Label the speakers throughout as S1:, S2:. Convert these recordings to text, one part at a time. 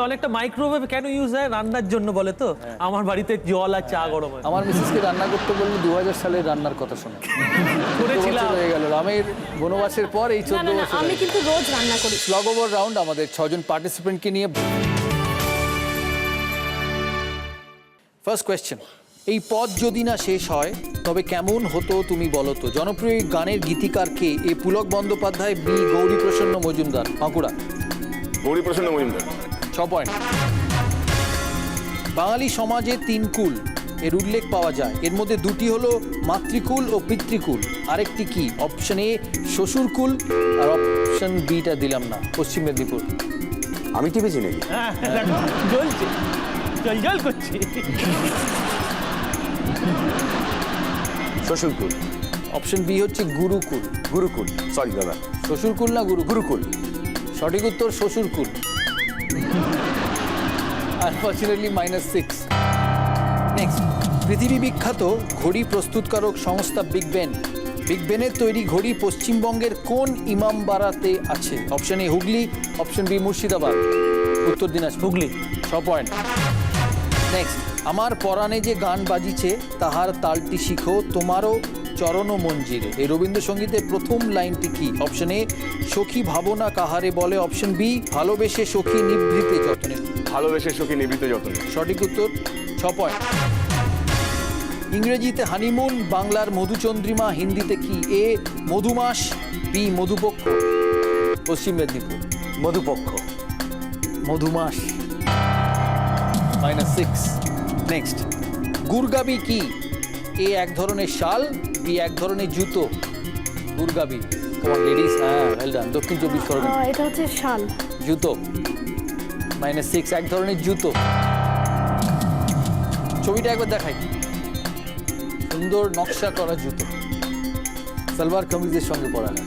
S1: অনেকটা মাইক্রোওয়েভ কেন ইউজ হয় রান্নার জন্য বলে তো আমার বাড়িতে জল আর চা গরম হয়
S2: আমার মিসেসকে রান্না করতে বললে 2000 সালের রান্নার কথা শোনা
S1: করেছিলাম
S2: হয়ে গেল রামের বনবাসের পর এই 14
S3: না
S2: বছর
S3: আমি কিন্তু রোজ রান্না করি।
S2: স্লগ ওভার রাউন্ড আমাদের 6 জন পার্টিসিপেন্টকে নিয়ে। ফার্স্ট কোয়েশ্চেন, এই পদ যদি না শেষ হয় তবে কেমন হতো তুমি বলো তো? জনপ্রিয় এই গানের গীতিকার কে? এ পুলক বন্দ্যোপাধ্যায়, বি গৌরীপ্রসন্ন মজুমদার। বাঁকুড়া।
S4: গৌরীপ্রসন্ন মজুমদার।
S2: 6 পয়েন্ট। বাঙালি সমাজে 3 কুল এর উল্লেখ পাওয়া যায়, এর মধ্যে 2টি হলো মাতৃকুল ও পিতৃকুল, আরেকটি কি? অপশন এ শ্বশুরকুল আর অপশন বিটা দিলাম না, পশ্চিম মেদিনীপুর।
S4: আমি টিপেছি নাকি?
S1: হ্যাঁ দেখো জ্বলছে জল জল করছে
S4: শ্বশুরকুল।
S2: অপশন বি হচ্ছে গুরুকুল।
S4: গুরুকুল, সরি দাদা।
S2: শ্বশুরকুল না
S4: গুরুকুল।
S2: সঠিক উত্তর শ্বশুরকুল। আনফর্চুনেটলি -6। নেক্সট, পৃথিবী বিখ্যাত ঘড়ি প্রস্তুতকারক সংস্থা বিগ বেন, বিগ বেনের তৈরি ঘড়ি পশ্চিমবঙ্গের কোন ইমামবাড়াতে আছে? Option A Hooghly, option B Murshidabad, Uttar Dinajpur.
S1: Hooghly.
S2: 6 point. Next, আমার পরাণে যে গান বাজিছে তাহার তালটি শিখো তোমারও চরণ মঞ্জিরে, এই রবীন্দ্রসঙ্গীতের প্রথম লাইনটি কি? অপশন এ সখী ভাবনা কাহারে বলে, অপশন বি ভালোবেসে সখী নিভৃতে যতনে।
S4: ভালোবেসে সখী নিবিত যত্ন।
S2: সঠিক উত্তর। 6 পয়েন্ট। ইংরেজিতে হানিমুন, বাংলার মধুচন্দ্রিমা, হিন্দিতে কি? এ মধুমাস, বি মধুপক্ষ, পশ্চিম মেদিনীপুর।
S4: মধুপক্ষ।
S2: মধুমাস। -6। নেক্সট, গুরগাবি কি? এ এক ধরনের শাল, বি এক ধরনের জুতো। গুরগাবি, তোমার লেডিস। হ্যাঁ, ওয়েল ডান। দক্ষিণ 24 পরগনা।
S3: এটা হচ্ছে শাল।
S2: জুতো। -6, এক ধরনের জুতো। ছবিটা একবার দেখাই, সুন্দর নকশা করা জুতো, সালোয়ার কামিজের সঙ্গে পরা হয়।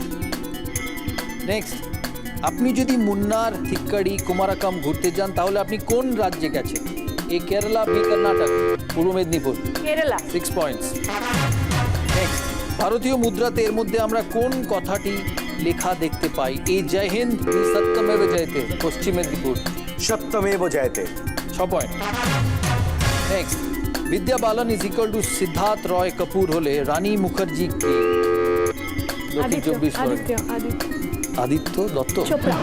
S2: নেক্সট, আপনি যদি মুন্নার, থিক্কাড়ি, কুমারাকাম ঘুরতে যান তাহলে আপনি কোন রাজ্যে গেছেন? এ কেরালা, বি কর্ণাটক, পূর্ব মেদিনীপুর।
S3: কেরালা।
S2: 6 পয়েন্টস। নেক্সট, ভারতীয় মুদ্রাতে এর মধ্যে আমরা কোন কথাটি লেখা দেখতে পাই? এ জয় Hind, B Satyameva Jayate, Paschim Medinipur.
S4: Satyameva Jayate.
S2: 6 point. Next, Vidya Balan is equal to Siddharth Roy Kapur হলে রানী মুখার্জি কে? Dakshin 24 Parganas. Aditya Datta.
S3: Chopra.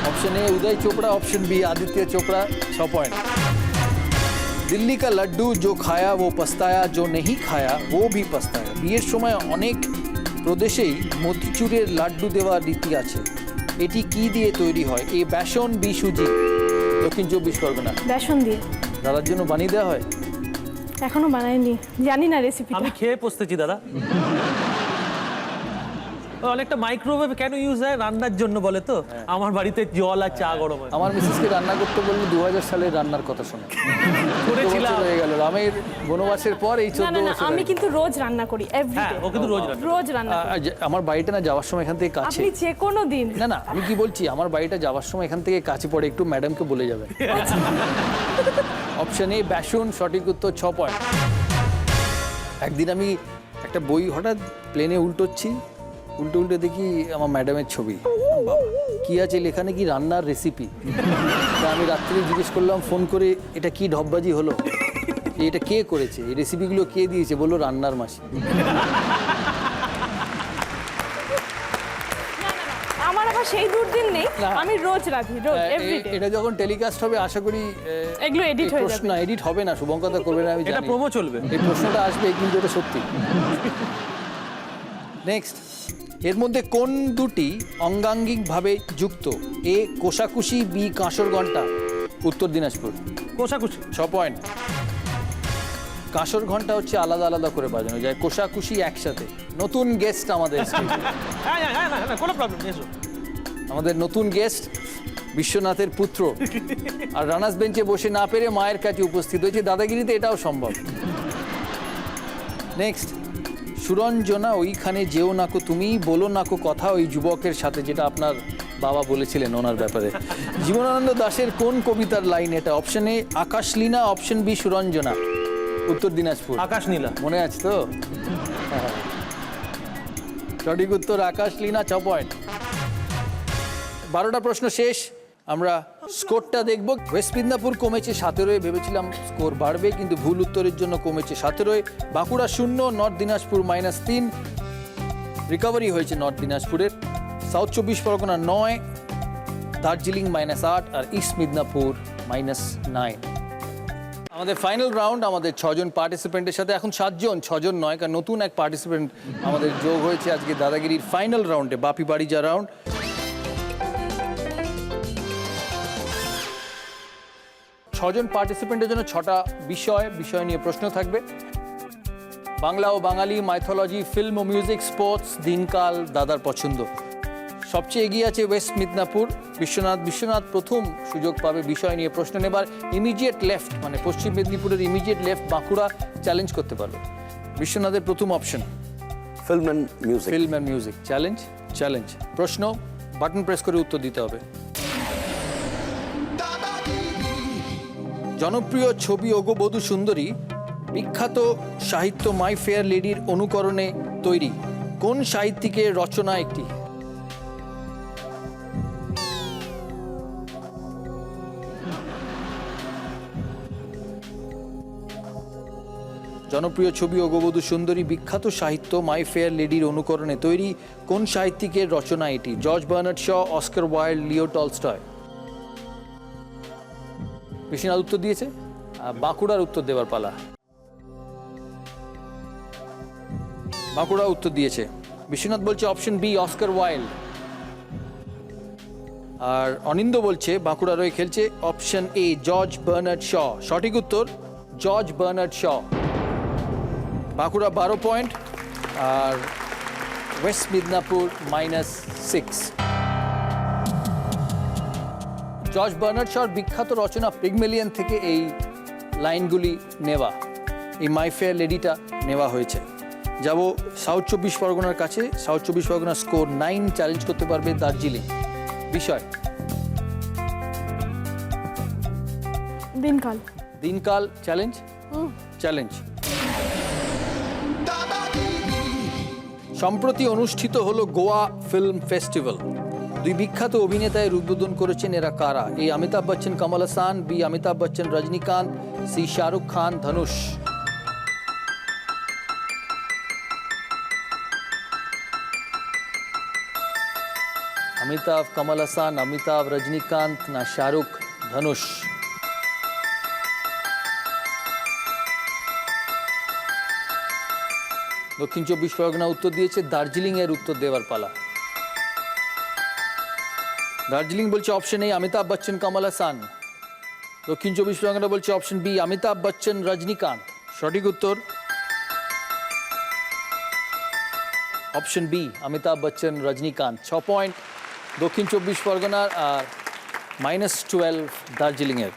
S2: Option A Uday Chopra, option B Aditya Chopra. 6 point. Delhi का लड्डू जो खाया वो पछताया, जो नहीं खाया वो भी पछताया। বিয়ের সময় অনেক প্রদেশেই মতিচুরের লাড্ডু দেওয়ার রীতি আছে, এটি কি দিয়ে তৈরি হয়? এ বেসন, বি সুজি, দক্ষিণ 24 পরগনা।
S3: বেসন দিয়ে।
S2: দাদার জন্য বানিয়ে দেওয়া হয়?
S3: এখনো বানাইনি, জানি না রেসিপিটা।
S1: আমি খেয়ে পস্তেছি দাদা অনেকটা মাইক্রোওয়েভ কেন ইউজ হয় রান্নার জন্য বলে তো আমার বাড়িতে জল আর চা গরম হয়
S2: আমার মিসেসকে রান্না করতে বললে 2000 সালের রান্নার কথা শোনা
S1: করেছিলাম
S2: হয়ে গেল রামের বনবাসের পর এই 14
S3: না
S2: বছর।
S3: আমি কিন্তু রোজ রান্না করি, এভরিডে।
S1: ও কিন্তু রোজ রান্না
S3: রোজ রান্না করি।
S2: আমার বাড়িটা না যাওয়ার সময় এখান থেকে কাছে।
S3: আপনি যে কোনো দিন।
S2: না আমি কি বলছি, আমার বাড়িটা যাওয়ার সময় এখান থেকে কাছে পড়ে, একটু ম্যাডামকে বলে যাবে। অপশন এ বেসন, সঠিক উত্তর। 6 পয়েন্ট। একদিন আমি একটা বই হঠাৎ প্লেনে উল্টোচ্ছি, উল্টে দেখি আমার ম্যাডামের ছবি। বাবা, কি আছে লেখা নাকি রান্নার রেসিপি। তা আমি রাত্রে জিজ্ঞেস করলাম ফোন করে, এটা কি ঢপবাজি হলো, এটা কে করেছে, এই রেসিপিগুলো কে দিয়েছে? বললো রান্নার মাসি।
S3: আমার আবার সেই দুর্দিন নেই, আমি রোজ রাঁধি, রোজ এভরিডে।
S2: এটা যখন টেলিকাস্ট হবে আশা করি
S3: এগুলো এডিট হয়ে যাবে।
S2: প্রশ্ন এডিট হবে না, শুভঙ্কর করবে না, আমি
S1: এটা
S2: জানি।
S1: প্রোমো চলবে,
S2: এই প্রশ্নটা আসবে কিন্তু এটা সত্যি। নেক্সট, এর মধ্যে কোন দুটি অঙ্গাঙ্গিকভাবে যুক্ত? এ কোষাকুষি, বি কাঁসর ঘণ্টা, উত্তর দিনাজপুর।
S1: কোষাকুষি।
S2: 6 পয়েন্ট। কাঁসর ঘণ্টা হচ্ছে আলাদা আলাদা করে বাজানো যায়, কোষাকুষি একসাথে। নতুন গেস্ট আমাদের
S1: হ্যাঁ কোনো প্রবলেম নেই, এসো।
S2: আমাদের নতুন গেস্ট বিশ্বনাথের পুত্র, আর রানার্স বেঞ্চে বসে না পেরে মায়ের কাছে উপস্থিত হয়েছে। দাদাগিরিতে এটাও সম্ভব। নেক্সট, সুরঞ্জনা ওইখানে যেও নাকো তুমি, বলো নাকো কথা ওই যুবকের সাথে, যেটা আপনার বাবা বলেছিলেন ওনার ব্যাপারে। জীবনানন্দ দাশের কোন কবিতার লাইন এটা? Option A Akashlina, option B Suranjana, Uttar Dinajpur.
S1: আকাশ নীলা।
S2: মনে আছে তো? সঠিক উত্তর আকাশলীনা। 6 পয়েন্ট। 12টা প্রশ্ন শেষ। আমরা স্কোরটা দেখব। ওয়েস্ট মিদনাপুর কমেছে 17, ভেবেছিলাম স্কোর বাড়বে, কিন্তু ভুল উত্তরের জন্য কমেছে 17। বাঁকুড়া 0, নর্থ দিনাজপুর -3, রিকভারি হয়েছে নর্থ দিনাজপুরের। সাউথ 24 পরগনা 9, দার্জিলিং -8, আর ইস্ট মিদনাপুর -9। আমাদের ফাইনাল রাউন্ড, আমাদের 6 জন পার্টিসিপেন্টের সাথে এখন 7 জন, 6 জন নয়, কারণ নতুন এক পার্টিসিপেন্ট আমাদের যোগ হয়েছে আজকে দাদাগিরির ফাইনাল রাউন্ডে, বাপি বাড়িজা রাউন্ড। 6 জন পার্টিসিপেন্টের জন্য 6টা বিষয় নিয়ে প্রশ্ন থাকবে। বাংলা ও বাঙালি, মাইথোলজি, ফিল্ম ও মিউজিক, স্পোর্টস, দিনকাল, দাদার পছন্দ। সবচেয়ে এগিয়ে আছে ওয়েস্ট মিদনাপুর। বিশ্বনাথ প্রথম সুযোগ পাবে বিষয় নিয়ে প্রশ্ন নেবার। ইমিডিয়েট লেফট, মানে পশ্চিম মেদিনীপুরের ইমিডিয়েট লেফট বাঁকুড়া চ্যালেঞ্জ করতে পারবে। বিশ্বনাথের প্রথম option
S4: film and music.
S2: Film and music challenge. প্রশ্ন, বাটন প্রেস করে উত্তর দিতে হবে। জনপ্রিয় ছবি ওগো সুন্দরী বিখ্যাত সাহিত্য মাই ফেয়ার লেডির অনুকরণে তৈরি কোন সাহিত্যিকের রচনা একটি? জনপ্রিয় ছবি ওগো সুন্দরী বিখ্যাত সাহিত্য মাই ফেয়ার লেডির অনুকরণে তৈরি কোন সাহিত্যিকের রচনা এটি? George Bernard Shaw, Oscar Wilde, Leo Tolstoy. Biswanath উত্তর দিয়েছে, বাঁকুড়ার উত্তর দেবার পালা। বাঁকুড়া উত্তর দিয়েছে। বিশ্বনাথ বলছে অপশন বি, অস্কার ওয়াইল্ড। আর অনিন্দ বলছে বাঁকুড়া রয়ে খেলছে option A, George Bernard Shaw. সঠিক উত্তর George Bernard Shaw. Bankura 12 point, আর ওয়েস্ট মিদনাপুর -6। জর্জ বার্নার্ড শর বিখ্যাত রচনা পিগমেলিয়ন থেকে এই লাইনগুলি নেওয়া, এই মাই ফেয়ার লেডিটা নেওয়া হয়েছে। যাব সাউথ 24 পরগনার কাছে। সাউথ 24 পরগনার স্কোর 9, চ্যালেঞ্জ করতে পারবে দার্জিলিং। বিষয় দিনকাল চ্যালেঞ্জ। সম্প্রতি অনুষ্ঠিত হলো গোয়া ফিল্ম ফেস্টিভ্যাল। 2 বিখ্যাত অভিনেতায় উদ্বোধন করেছেন, এরা কারা? এ, অমিতাভ বচ্চন কমল হাসান, বি, অমিতাভ বচ্চন রজনীকান্ত, সি, শাহরুখ খান ধনুষ। অমিতাভ, কমল হাসান, অমিতাভ, রজনীকান্ত না শাহরুখ, ধনুষ? দক্ষিণ 24 পরগনা উত্তর দিয়েছে, দার্জিলিং এর উত্তর দেওয়ার পালা। দার্জিলিং বলছে অপশন এ, অমিতাভ বচ্চন কমল হাসান। দক্ষিণ 24 পরগনা বলছে অপশন বি, অমিতাভ বচ্চন রজনীকান্ত। সঠিক উত্তর option B, Amitabh Bachchan Rajinikanth. 6 point Dakshin 24 পরগনার, আর -12 দার্জিলিংয়ের।